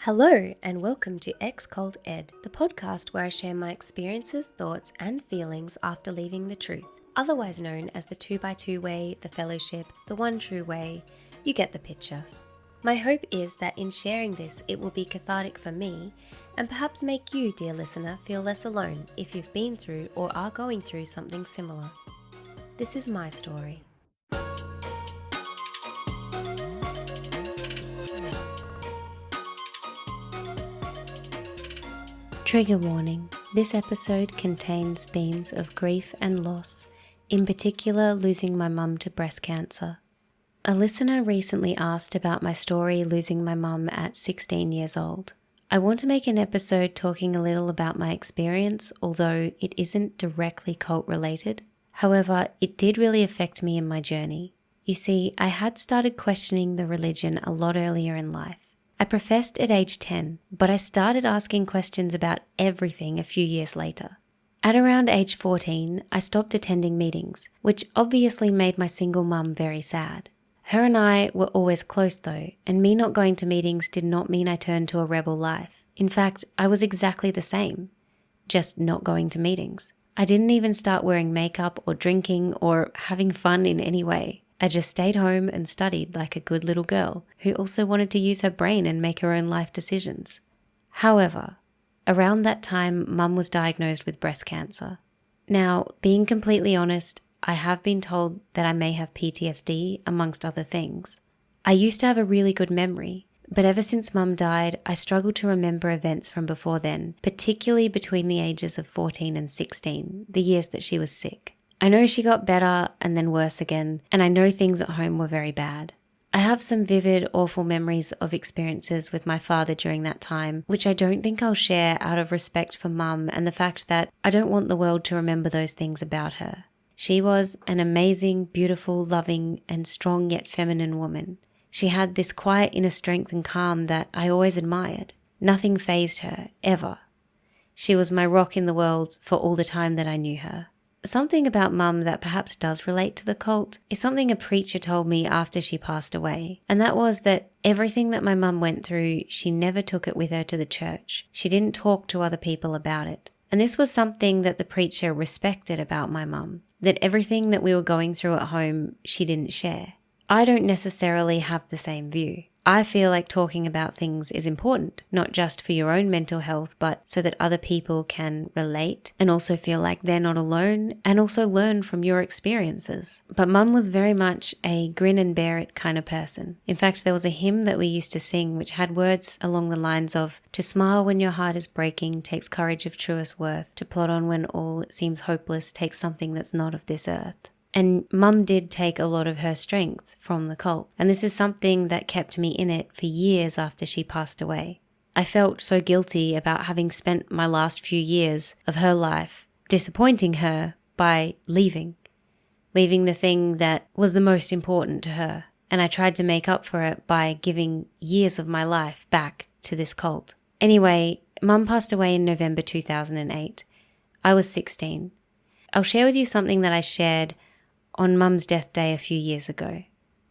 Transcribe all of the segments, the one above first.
Hello, and welcome to Ex Cold Ed, the podcast where I share my experiences, thoughts, and feelings after leaving the truth, otherwise known as the 2x2 way, the fellowship, the one true way. You get the picture. My hope is that in sharing this, it will be cathartic for me and perhaps make you, dear listener, feel less alone if you've been through or are going through something similar. This is my story. Trigger warning. This episode contains themes of grief and loss, in particular losing my mum to breast cancer. A listener recently asked about my story losing my mum at 16 years old. I want to make an episode talking a little about my experience, although it isn't directly cult related. However, it did really affect me in my journey. You see, I had started questioning the religion a lot earlier in life. I professed at age 10, but I started asking questions about everything a few years later. At around age 14, I stopped attending meetings, which obviously made my single mum very sad. Her and I were always close though, and me not going to meetings did not mean I turned to a rebel life. In fact, I was exactly the same, just not going to meetings. I didn't even start wearing makeup or drinking or having fun in any way. I just stayed home and studied like a good little girl who also wanted to use her brain and make her own life decisions. However, around that time, Mum was diagnosed with breast cancer. Now, being completely honest, I have been told that I may have PTSD, amongst other things. I used to have a really good memory, but ever since Mum died, I struggled to remember events from before then, particularly between the ages of 14 and 16, the years that she was sick. I know she got better and then worse again, and I know things at home were very bad. I have some vivid, awful memories of experiences with my father during that time, which I don't think I'll share out of respect for Mum and the fact that I don't want the world to remember those things about her. She was an amazing, beautiful, loving, and strong yet feminine woman. She had this quiet inner strength and calm that I always admired. Nothing fazed her, ever. She was my rock in the world for all the time that I knew her. Something about Mum that perhaps does relate to the cult is something a preacher told me after she passed away, and that was that everything that my mum went through, she never took it with her to the church. She didn't talk to other people about it. And this was something that the preacher respected about my mum, that everything that we were going through at home, she didn't share. I don't necessarily have the same view. I feel like talking about things is important, not just for your own mental health, but so that other people can relate and also feel like they're not alone and also learn from your experiences. But Mum was very much a grin and bear it kind of person. In fact, there was a hymn that we used to sing which had words along the lines of, "To smile when your heart is breaking takes courage of truest worth. To plod on when all seems hopeless takes something that's not of this earth." And Mum did take a lot of her strengths from the cult, and this is something that kept me in it for years after she passed away. I felt so guilty about having spent my last few years of her life disappointing her by leaving the thing that was the most important to her, and I tried to make up for it by giving years of my life back to this cult. Anyway, Mum passed away in November 2008. I was 16. I'll share with you something that I shared on Mum's death day a few years ago.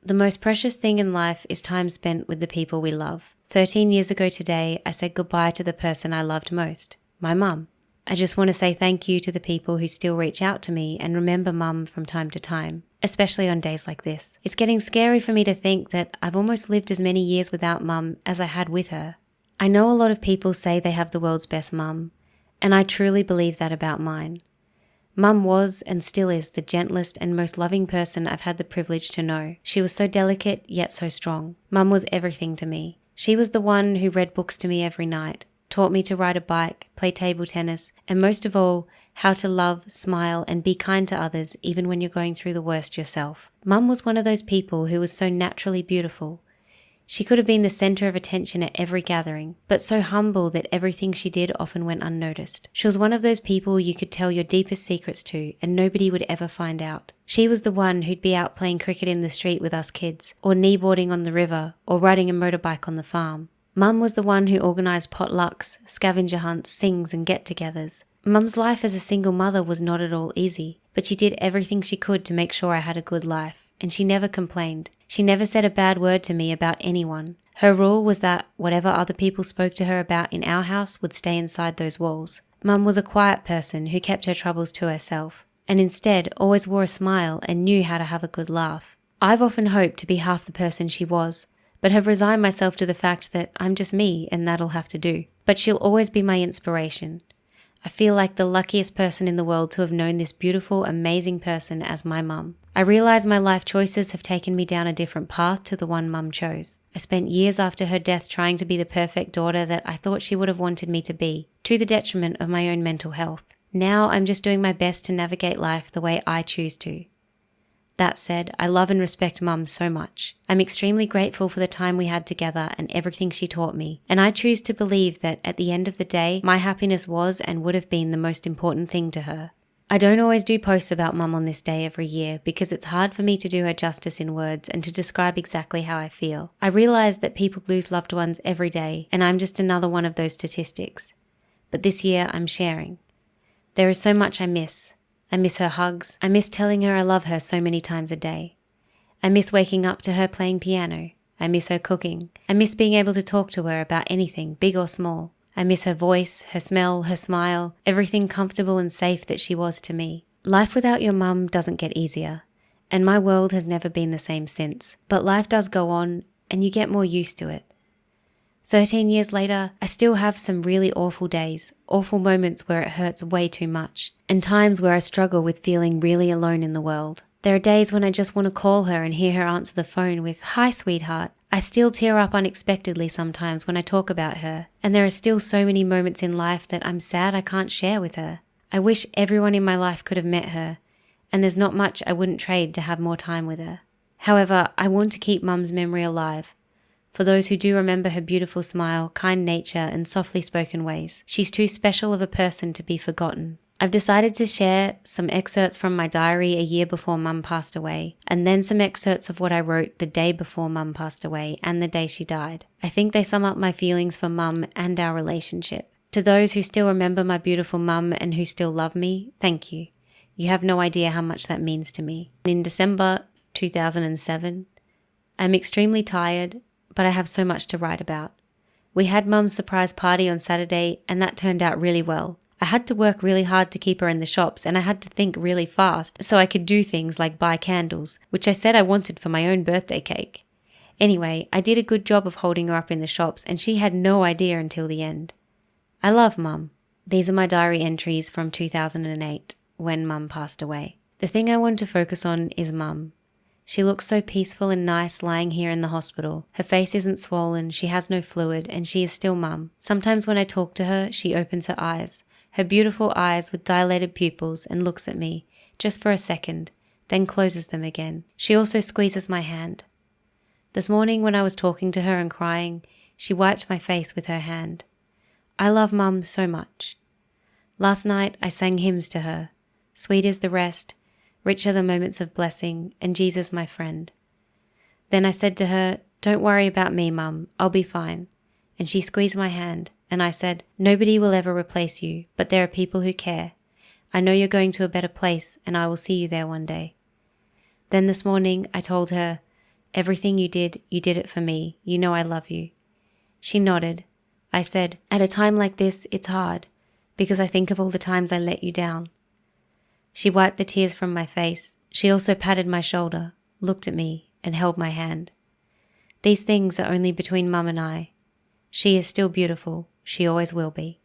The most precious thing in life is time spent with the people we love. 13 years ago today, I said goodbye to the person I loved most, my mum. I just want to say thank you to the people who still reach out to me and remember Mum from time to time, especially on days like this. It's getting scary for me to think that I've almost lived as many years without Mum as I had with her. I know a lot of people say they have the world's best mum, and I truly believe that about mine. Mum was and still is the gentlest and most loving person I've had the privilege to know. She was so delicate yet so strong. Mum was everything to me. She was the one who read books to me every night, taught me to ride a bike, play table tennis, and most of all, how to love, smile, and be kind to others even when you're going through the worst yourself. Mum was one of those people who was so naturally beautiful. She could have been the center of attention at every gathering, but so humble that everything she did often went unnoticed. She was one of those people you could tell your deepest secrets to and nobody would ever find out. She was the one who'd be out playing cricket in the street with us kids, or kneeboarding on the river, or riding a motorbike on the farm. Mum was the one who organised potlucks, scavenger hunts, sings and get-togethers. Mum's life as a single mother was not at all easy, but she did everything she could to make sure I had a good life, and she never complained. She never said a bad word to me about anyone. Her rule was that whatever other people spoke to her about in our house would stay inside those walls. Mum was a quiet person who kept her troubles to herself, and instead always wore a smile and knew how to have a good laugh. I've often hoped to be half the person she was, but have resigned myself to the fact that I'm just me and that'll have to do. But she'll always be my inspiration. I feel like the luckiest person in the world to have known this beautiful, amazing person as my mum. I realise my life choices have taken me down a different path to the one Mum chose. I spent years after her death trying to be the perfect daughter that I thought she would have wanted me to be, to the detriment of my own mental health. Now I'm just doing my best to navigate life the way I choose to. That said, I love and respect Mum so much. I'm extremely grateful for the time we had together and everything she taught me, and I choose to believe that at the end of the day, my happiness was and would have been the most important thing to her. I don't always do posts about Mum on this day every year because it's hard for me to do her justice in words and to describe exactly how I feel. I realise that people lose loved ones every day, and I'm just another one of those statistics. But this year I'm sharing. There is so much I miss. I miss her hugs. I miss telling her I love her so many times a day. I miss waking up to her playing piano. I miss her cooking. I miss being able to talk to her about anything, big or small. I miss her voice, her smell, her smile, everything comfortable and safe that she was to me. Life without your mum doesn't get easier, and my world has never been the same since. But life does go on, and you get more used to it. 13 years later, I still have some really awful days, awful moments where it hurts way too much, and times where I struggle with feeling really alone in the world. There are days when I just want to call her and hear her answer the phone with, "Hi, sweetheart." I still tear up unexpectedly sometimes when I talk about her, and there are still so many moments in life that I'm sad I can't share with her. I wish everyone in my life could have met her, and there's not much I wouldn't trade to have more time with her. However, I want to keep Mum's memory alive. For those who do remember her beautiful smile, kind nature, and softly spoken ways, she's too special of a person to be forgotten. I've decided to share some excerpts from my diary a year before Mum passed away, and then some excerpts of what I wrote the day before Mum passed away and the day she died. I think they sum up my feelings for Mum and our relationship. To those who still remember my beautiful Mum and who still love me, thank you. You have no idea how much that means to me. In December 2007, I'm extremely tired, but I have so much to write about. We had Mum's surprise party on Saturday, and that turned out really well. I had to work really hard to keep her in the shops, and I had to think really fast so I could do things like buy candles, which I said I wanted for my own birthday cake. Anyway, I did a good job of holding her up in the shops, and she had no idea until the end. I love Mum. These are my diary entries from 2008, when Mum passed away. The thing I want to focus on is Mum. She looks so peaceful and nice lying here in the hospital. Her face isn't swollen, she has no fluid, and she is still Mum. Sometimes when I talk to her, she opens her eyes. Her beautiful eyes with dilated pupils, and looks at me, just for a second, then closes them again. She also squeezes my hand. This morning when I was talking to her and crying, she wiped my face with her hand. I love Mum so much. Last night I sang hymns to her. Sweet is the rest, rich are the moments of blessing, and Jesus my friend. Then I said to her, "Don't worry about me, Mum, I'll be fine." And she squeezed my hand, and I said, "Nobody will ever replace you, but there are people who care. I know you're going to a better place, and I will see you there one day." Then this morning I told her, "Everything you did it for me. You know I love you." She nodded. I said, "At a time like this, it's hard, because I think of all the times I let you down." She wiped the tears from my face. She also patted my shoulder, looked at me, and held my hand. These things are only between Mum and I. She is still beautiful. She always will be.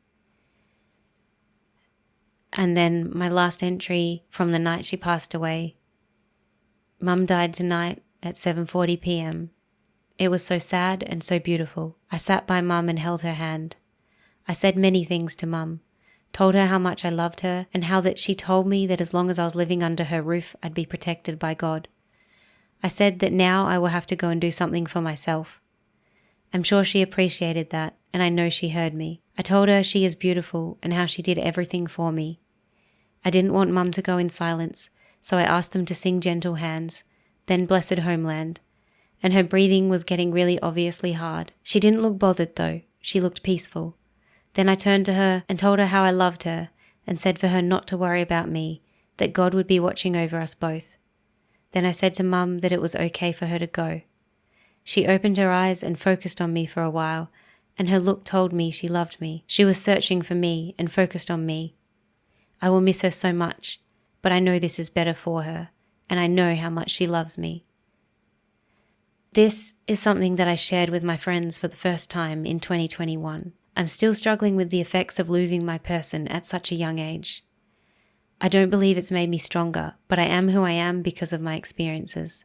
And then my last entry from the night she passed away. Mum died tonight at 7:40 p.m. It was so sad and so beautiful. I sat by Mum and held her hand. I said many things to Mum, told her how much I loved her and how that she told me that as long as I was living under her roof, I'd be protected by God. I said that now I will have to go and do something for myself. I'm sure she appreciated that, and I know she heard me. I told her she is beautiful and how she did everything for me. I didn't want Mum to go in silence, so I asked them to sing Gentle Hands, then Blessed Homeland, and her breathing was getting really obviously hard. She didn't look bothered though, she looked peaceful. Then I turned to her and told her how I loved her and said for her not to worry about me, that God would be watching over us both. Then I said to Mum that it was okay for her to go. She opened her eyes and focused on me for a while, and her look told me she loved me. She was searching for me and focused on me. I will miss her so much, but I know this is better for her, and I know how much she loves me. This is something that I shared with my friends for the first time in 2021. I'm still struggling with the effects of losing my person at such a young age. I don't believe it's made me stronger, but I am who I am because of my experiences.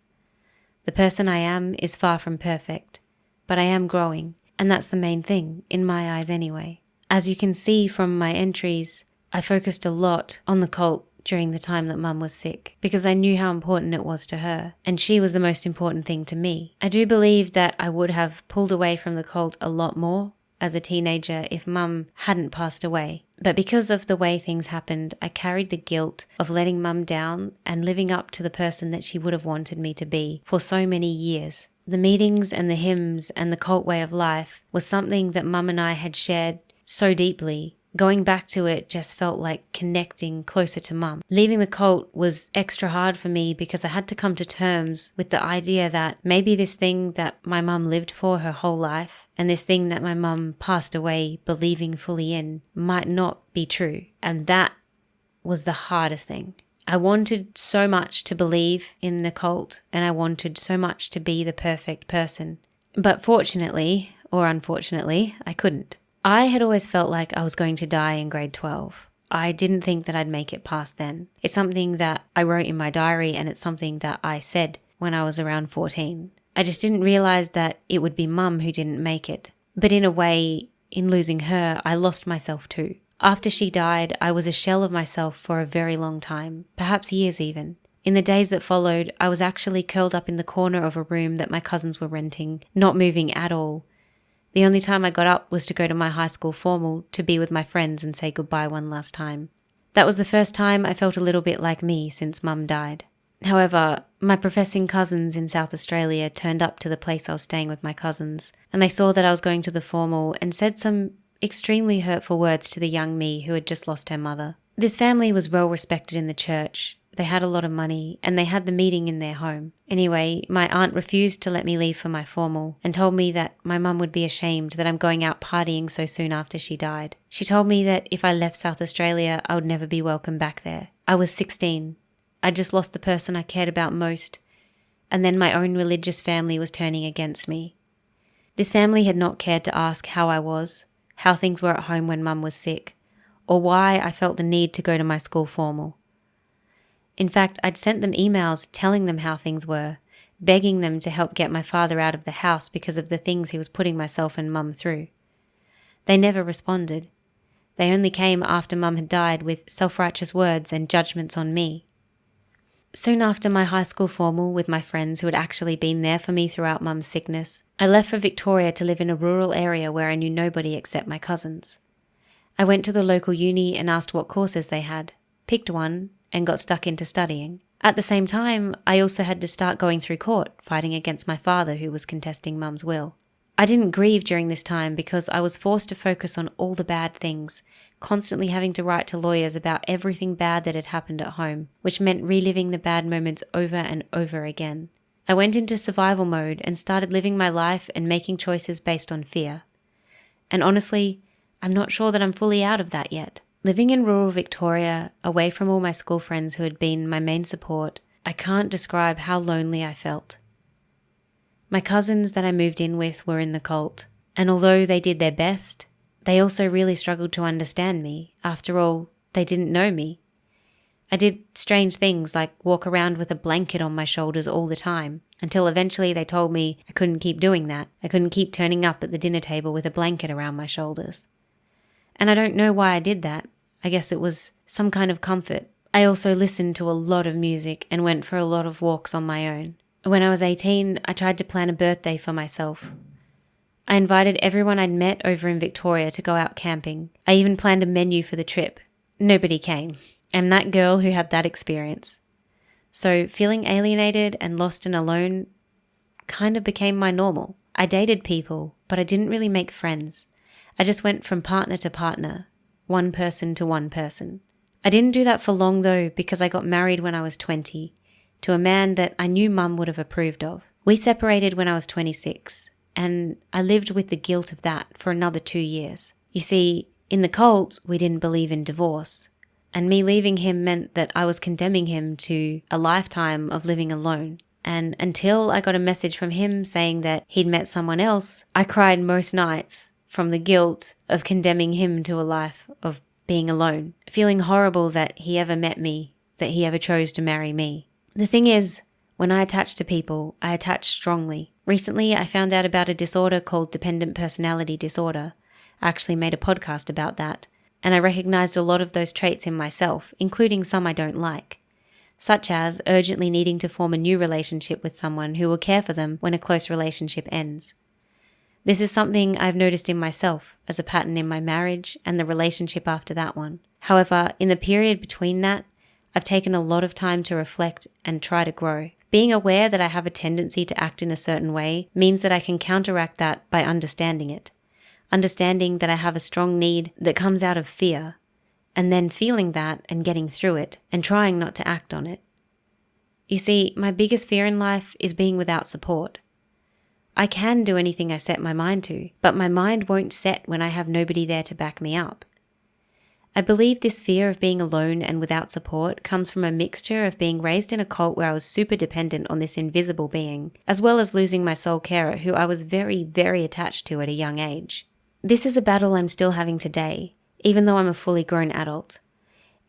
The person I am is far from perfect, but I am growing, and that's the main thing, in my eyes anyway. As you can see from my entries, I focused a lot on the cult during the time that Mum was sick, because I knew how important it was to her, and she was the most important thing to me. I do believe that I would have pulled away from the cult a lot more as a teenager if Mum hadn't passed away. But because of the way things happened, I carried the guilt of letting Mum down and living up to the person that she would have wanted me to be for so many years. The meetings and the hymns and the cult way of life was something that Mum and I had shared so deeply. Going back to it just felt like connecting closer to Mum. Leaving the cult was extra hard for me because I had to come to terms with the idea that maybe this thing that my mum lived for her whole life and this thing that my mum passed away believing fully in might not be true. And that was the hardest thing. I wanted so much to believe in the cult and I wanted so much to be the perfect person. But fortunately, or unfortunately, I couldn't. I had always felt like I was going to die in grade 12. I didn't think that I'd make it past then. It's something that I wrote in my diary and it's something that I said when I was around 14. I just didn't realize that it would be Mum who didn't make it. But in a way, in losing her, I lost myself too. After she died, I was a shell of myself for a very long time, perhaps years even. In the days that followed, I was actually curled up in the corner of a room that my cousins were renting, not moving at all. The only time I got up was to go to my high school formal to be with my friends and say goodbye one last time. That was the first time I felt a little bit like me since Mum died. However, my professing cousins in South Australia turned up to the place I was staying with my cousins, and they saw that I was going to the formal and said some extremely hurtful words to the young me who had just lost her mother. This family was well respected in the church. They had a lot of money, and they had the meeting in their home. Anyway, my aunt refused to let me leave for my formal and told me that my mum would be ashamed that I'm going out partying so soon after she died. She told me that if I left South Australia, I would never be welcome back there. I was 16. I just lost the person I cared about most, and then my own religious family was turning against me. This family had not cared to ask how I was, how things were at home when Mum was sick, or why I felt the need to go to my school formal. In fact, I'd sent them emails telling them how things were, begging them to help get my father out of the house because of the things he was putting myself and Mum through. They never responded. They only came after Mum had died with self-righteous words and judgments on me. Soon after my high school formal with my friends who had actually been there for me throughout Mum's sickness, I left for Victoria to live in a rural area where I knew nobody except my cousins. I went to the local uni and asked what courses they had, picked one, and got stuck into studying. At the same time, I also had to start going through court, fighting against my father who was contesting Mum's will. I didn't grieve during this time because I was forced to focus on all the bad things, constantly having to write to lawyers about everything bad that had happened at home, which meant reliving the bad moments over and over again. I went into survival mode and started living my life and making choices based on fear. And honestly, I'm not sure that I'm fully out of that yet. Living in rural Victoria, away from all my school friends who had been my main support, I can't describe how lonely I felt. My cousins that I moved in with were in the cult, and although they did their best, they also really struggled to understand me. After all, they didn't know me. I did strange things like walk around with a blanket on my shoulders all the time, until eventually they told me I couldn't keep doing that. I couldn't keep turning up at the dinner table with a blanket around my shoulders. And I don't know why I did that. I guess it was some kind of comfort. I also listened to a lot of music and went for a lot of walks on my own. When I was 18, I tried to plan a birthday for myself. I invited everyone I'd met over in Victoria to go out camping. I even planned a menu for the trip. Nobody came. I'm that girl who had that experience. So feeling alienated and lost and alone kind of became my normal. I dated people, but I didn't really make friends. I just went from partner to partner, one person to one person. I didn't do that for long though, because I got married when I was 20 to a man that I knew Mum would have approved of. We separated when I was 26, and I lived with the guilt of that for another 2 years. You see, in the cult, we didn't believe in divorce, and me leaving him meant that I was condemning him to a lifetime of living alone. And until I got a message from him saying that he'd met someone else, I cried most nights from the guilt of condemning him to a life of being alone, feeling horrible that he ever met me, that he ever chose to marry me. The thing is, when I attach to people, I attach strongly. Recently, I found out about a disorder called dependent personality disorder. I actually made a podcast about that, and I recognized a lot of those traits in myself, including some I don't like, such as urgently needing to form a new relationship with someone who will care for them when a close relationship ends. This is something I've noticed in myself as a pattern in my marriage and the relationship after that one. However, in the period between that, I've taken a lot of time to reflect and try to grow. Being aware that I have a tendency to act in a certain way means that I can counteract that by understanding it. Understanding that I have a strong need that comes out of fear, and then feeling that and getting through it and trying not to act on it. You see, my biggest fear in life is being without support. I can do anything I set my mind to, but my mind won't set when I have nobody there to back me up. I believe this fear of being alone and without support comes from a mixture of being raised in a cult where I was super dependent on this invisible being, as well as losing my soul carer who I was very, very attached to at a young age. This is a battle I'm still having today, even though I'm a fully grown adult.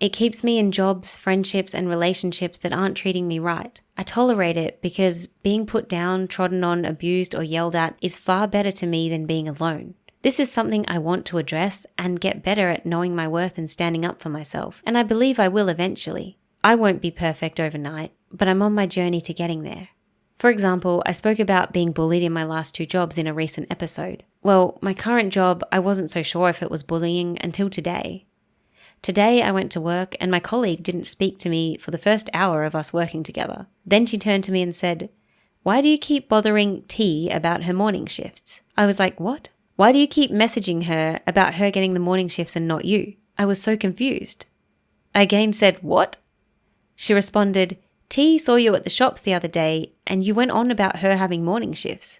It keeps me in jobs, friendships, and relationships that aren't treating me right. I tolerate it because being put down, trodden on, abused, or yelled at is far better to me than being alone. This is something I want to address and get better at knowing my worth and standing up for myself, and I believe I will eventually. I won't be perfect overnight, but I'm on my journey to getting there. For example, I spoke about being bullied in my last 2 jobs in a recent episode. Well, my current job, I wasn't so sure if it was bullying until today. Today I went to work and my colleague didn't speak to me for the first hour of us working together. Then she turned to me and said, "Why do you keep bothering T about her morning shifts?" I was like, "What? Why do you keep messaging her about her getting the morning shifts and not you?" I was so confused. I again said, "What?" She responded, "T saw you at the shops the other day and you went on about her having morning shifts."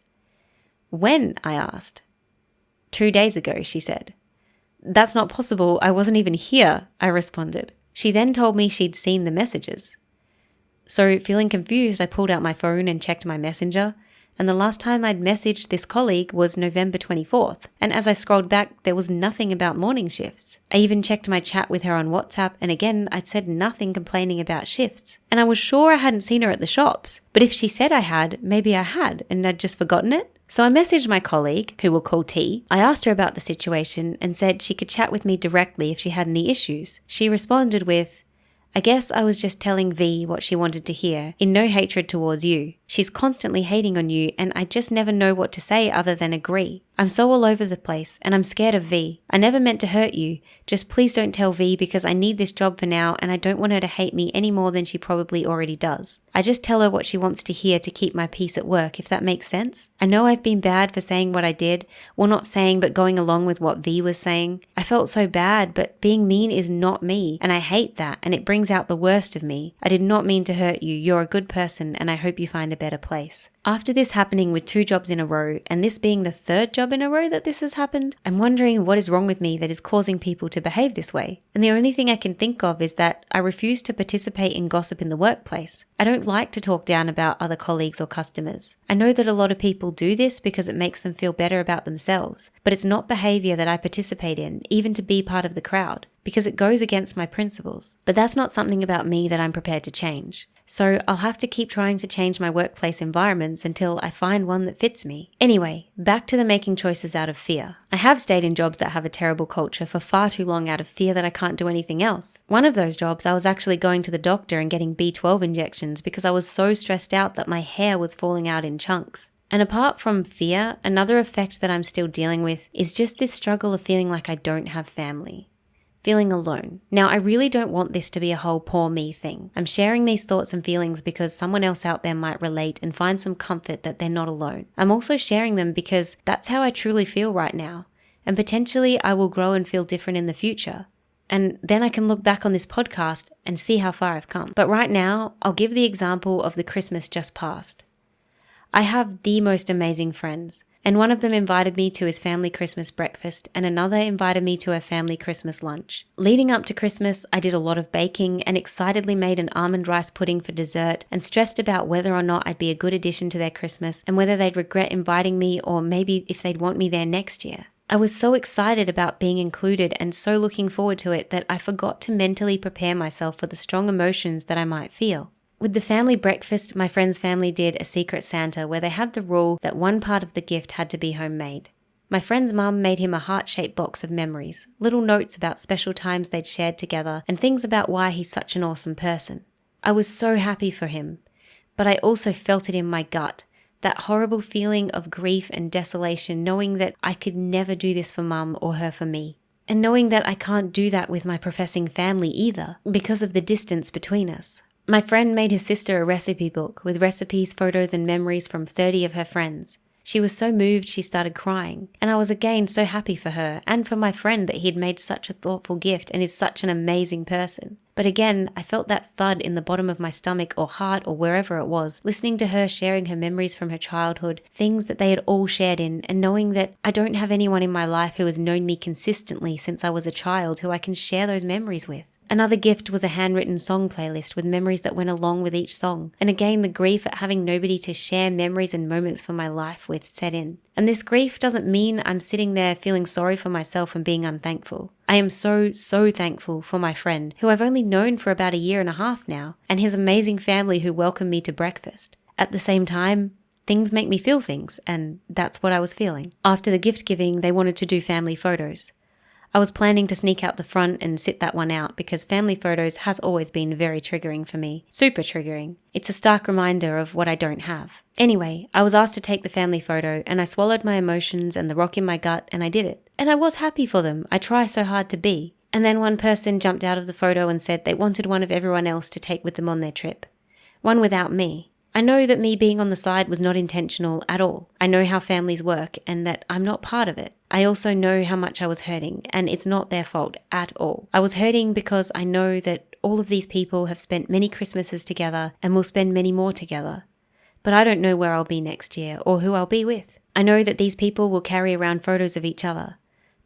"When?" I asked. 2 days ago, she said. "That's not possible. I wasn't even here," I responded. She then told me she'd seen the messages. So feeling confused, I pulled out my phone and checked my messenger. And the last time I'd messaged this colleague was November 24th. And as I scrolled back, there was nothing about morning shifts. I even checked my chat with her on WhatsApp, and again, I'd said nothing complaining about shifts. And I was sure I hadn't seen her at the shops. But if she said I had, maybe I had, and I'd just forgotten it. So I messaged my colleague, who we'll call T. I asked her about the situation and said she could chat with me directly if she had any issues. She responded with, "I guess I was just telling V what she wanted to hear, in no hatred towards you. She's constantly hating on you and I just never know what to say other than agree. I'm so all over the place and I'm scared of V. I never meant to hurt you. Just please don't tell V because I need this job for now and I don't want her to hate me any more than she probably already does. I just tell her what she wants to hear to keep my peace at work, if that makes sense. I know I've been bad for saying what I did. Well, not saying, but going along with what V was saying. I felt so bad, but being mean is not me and I hate that and it brings out the worst of me. I did not mean to hurt you. You're a good person and I hope you find a better place." After this happening with 2 jobs in a row, and this being the 3rd job in a row that this has happened, I'm wondering what is wrong with me that is causing people to behave this way. And the only thing I can think of is that I refuse to participate in gossip in the workplace. I don't like to talk down about other colleagues or customers. I know that a lot of people do this because it makes them feel better about themselves, but it's not behavior that I participate in, even to be part of the crowd, because it goes against my principles. But that's not something about me that I'm prepared to change. So I'll have to keep trying to change my workplace environments until I find one that fits me. Anyway, back to the making choices out of fear. I have stayed in jobs that have a terrible culture for far too long out of fear that I can't do anything else. One of those jobs, I was actually going to the doctor and getting B12 injections because I was so stressed out that my hair was falling out in chunks. And apart from fear, another effect that I'm still dealing with is just this struggle of feeling like I don't have family. Feeling alone. Now, I really don't want this to be a whole poor me thing. I'm sharing these thoughts and feelings because someone else out there might relate and find some comfort that they're not alone. I'm also sharing them because that's how I truly feel right now. And potentially I will grow and feel different in the future. And then I can look back on this podcast and see how far I've come. But right now, I'll give the example of the Christmas just past. I have the most amazing friends, and one of them invited me to his family Christmas breakfast and another invited me to her family Christmas lunch. Leading up to Christmas, I did a lot of baking and excitedly made an almond rice pudding for dessert and stressed about whether or not I'd be a good addition to their Christmas and whether they'd regret inviting me or maybe if they'd want me there next year. I was so excited about being included and so looking forward to it that I forgot to mentally prepare myself for the strong emotions that I might feel. With the family breakfast, my friend's family did a Secret Santa where they had the rule that one part of the gift had to be homemade. My friend's mum made him a heart-shaped box of memories, little notes about special times they'd shared together and things about why he's such an awesome person. I was so happy for him, but I also felt it in my gut, that horrible feeling of grief and desolation knowing that I could never do this for mum or her for me. And knowing that I can't do that with my professing family either because of the distance between us. My friend made his sister a recipe book with recipes, photos and memories from 30 of her friends. She was so moved she started crying, and I was again so happy for her and for my friend that he'd made such a thoughtful gift and is such an amazing person. But again, I felt that thud in the bottom of my stomach or heart or wherever it was, listening to her sharing her memories from her childhood, things that they had all shared in, and knowing that I don't have anyone in my life who has known me consistently since I was a child who I can share those memories with. Another gift was a handwritten song playlist with memories that went along with each song. And again, the grief at having nobody to share memories and moments for my life with set in. And this grief doesn't mean I'm sitting there feeling sorry for myself and being unthankful. I am so thankful for my friend, who I've only known for about 1.5 years now, and his amazing family who welcomed me to breakfast. At the same time, things make me feel things, and that's what I was feeling. After the gift giving, they wanted to do family photos. I was planning to sneak out the front and sit that one out because family photos has always been very triggering for me. Super triggering. It's a stark reminder of what I don't have. Anyway, I was asked to take the family photo and I swallowed my emotions and the rock in my gut and I did it. And I was happy for them. I try so hard to be. And then one person jumped out of the photo and said they wanted one of everyone else to take with them on their trip. One without me. I know that me being on the side was not intentional at all. I know how families work and that I'm not part of it. I also know how much I was hurting, and it's not their fault at all. I was hurting because I know that all of these people have spent many Christmases together and will spend many more together. But I don't know where I'll be next year or who I'll be with. I know that these people will carry around photos of each other,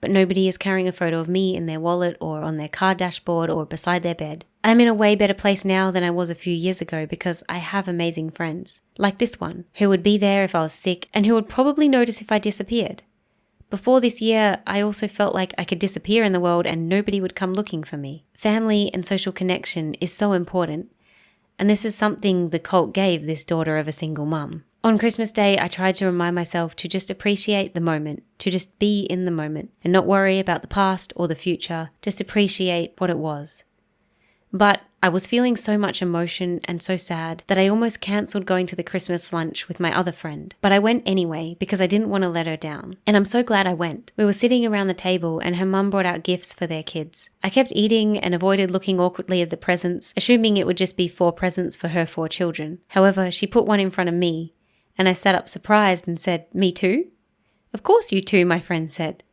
but nobody is carrying a photo of me in their wallet or on their car dashboard or beside their bed. I'm in a way better place now than I was a few years ago because I have amazing friends, like this one, who would be there if I was sick and who would probably notice if I disappeared. Before this year, I also felt like I could disappear in the world and nobody would come looking for me. Family and social connection is so important, and this is something the cult gave this daughter of a single mum. On Christmas Day, I tried to remind myself to just appreciate the moment, to just be in the moment, and not worry about the past or the future, just appreciate what it was. But I was feeling so much emotion and so sad that I almost cancelled going to the Christmas lunch with my other friend. But I went anyway because I didn't want to let her down. And I'm so glad I went. We were sitting around the table and her mum brought out gifts for their kids. I kept eating and avoided looking awkwardly at the presents, assuming it would just be 4 presents for her 4 children. However, she put one in front of me and I sat up surprised and said, "Me too?" "Of course you too," my friend said.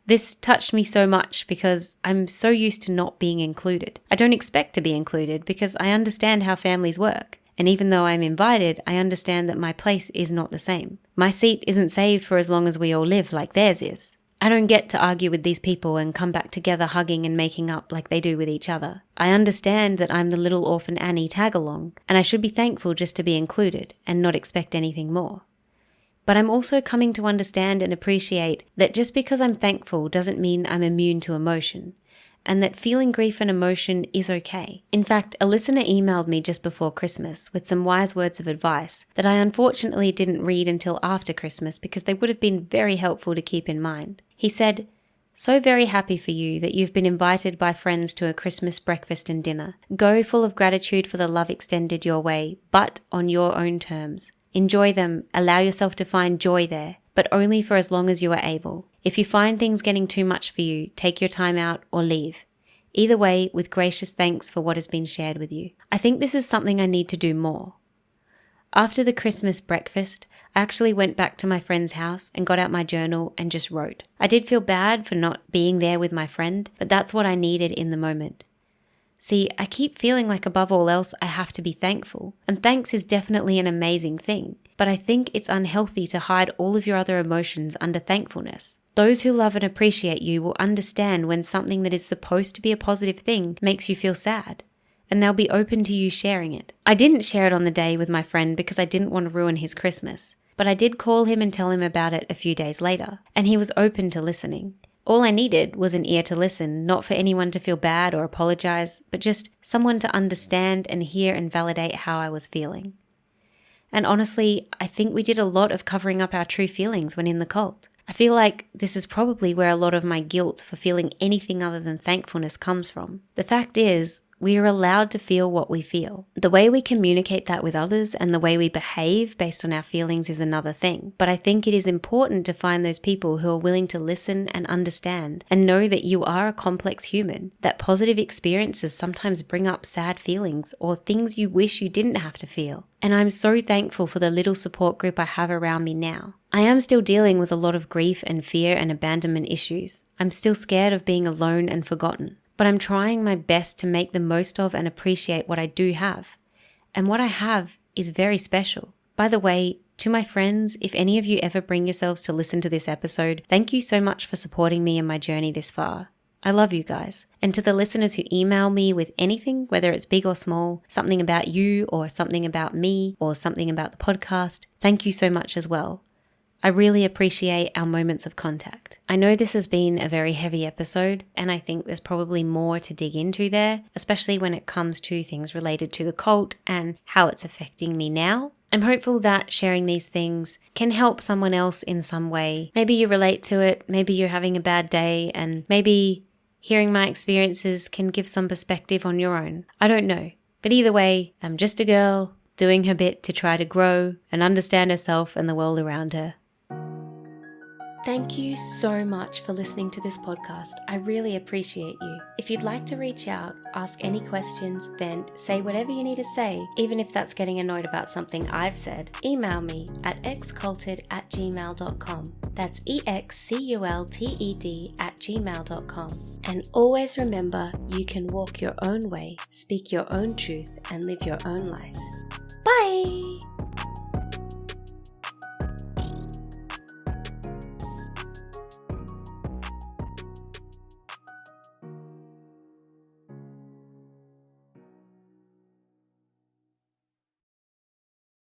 This touched me so much because I'm so used to not being included. I don't expect to be included because I understand how families work. And even though I'm invited, I understand that my place is not the same. My seat isn't saved for as long as we all live like theirs is. I don't get to argue with these people and come back together hugging and making up like they do with each other. I understand that I'm the little orphan Annie tag-along, and I should be thankful just to be included and not expect anything more. But I'm also coming to understand and appreciate that just because I'm thankful doesn't mean I'm immune to emotion, and that feeling grief and emotion is okay. In fact, a listener emailed me just before Christmas with some wise words of advice that I unfortunately didn't read until after Christmas because they would have been very helpful to keep in mind. He said, "So very happy for you that you've been invited by friends to a Christmas breakfast and dinner. Go full of gratitude for the love extended your way, but on your own terms. Enjoy them, allow yourself to find joy there, but only for as long as you are able. If you find things getting too much for you, take your time out or leave. Either way, with gracious thanks for what has been shared with you." I think this is something I need to do more. After the Christmas breakfast, I actually went back to my friend's house and got out my journal and just wrote. I did feel bad for not being there with my friend, but that's what I needed in the moment. See, I keep feeling like above all else I have to be thankful, and thanks is definitely an amazing thing. but I think it's unhealthy to hide all of your other emotions under thankfulness. Those who love and appreciate you will understand when something that is supposed to be a positive thing makes you feel sad, and they'll be open to you sharing it. I didn't share it on the day with my friend because I didn't want to ruin his Christmas, but I did call him and tell him about it a few days later, and he was open to listening. All I needed was an ear to listen, not for anyone to feel bad or apologize, but just someone to understand and hear and validate how I was feeling. And honestly, I think we did a lot of covering up our true feelings when in the cult. I feel like this is probably where a lot of my guilt for feeling anything other than thankfulness comes from. The fact is, we are allowed to feel what we feel. The way we communicate that with others and the way we behave based on our feelings is another thing. But I think it is important to find those people who are willing to listen and understand and know that you are a complex human, that positive experiences sometimes bring up sad feelings or things you wish you didn't have to feel. And I'm so thankful for the little support group I have around me now. I am still dealing with a lot of grief and fear and abandonment issues. I'm still scared of being alone and forgotten. But I'm trying my best to make the most of and appreciate what I do have. And what I have is very special. By the way, to my friends, if any of you ever bring yourselves to listen to this episode, thank you so much for supporting me in my journey this far. I love you guys. And to the listeners who email me with anything, whether it's big or small, something about you or something about me or something about the podcast, thank you so much as well. I really appreciate our moments of contact. I know this has been a very heavy episode, and I think there's probably more to dig into there, especially when it comes to things related to the cult and how it's affecting me now. I'm hopeful that sharing these things can help someone else in some way. Maybe you relate to it, maybe you're having a bad day, and maybe hearing my experiences can give some perspective on your own. I don't know. But either way, I'm just a girl doing her bit to try to grow and understand herself and the world around her. Thank you so much for listening to this podcast. I really appreciate you. If you'd like to reach out, ask any questions, vent, say whatever you need to say, even if that's getting annoyed about something I've said, email me at exculted@gmail.com. That's exculted@gmail.com. And always remember, you can walk your own way, speak your own truth, and live your own life. Bye!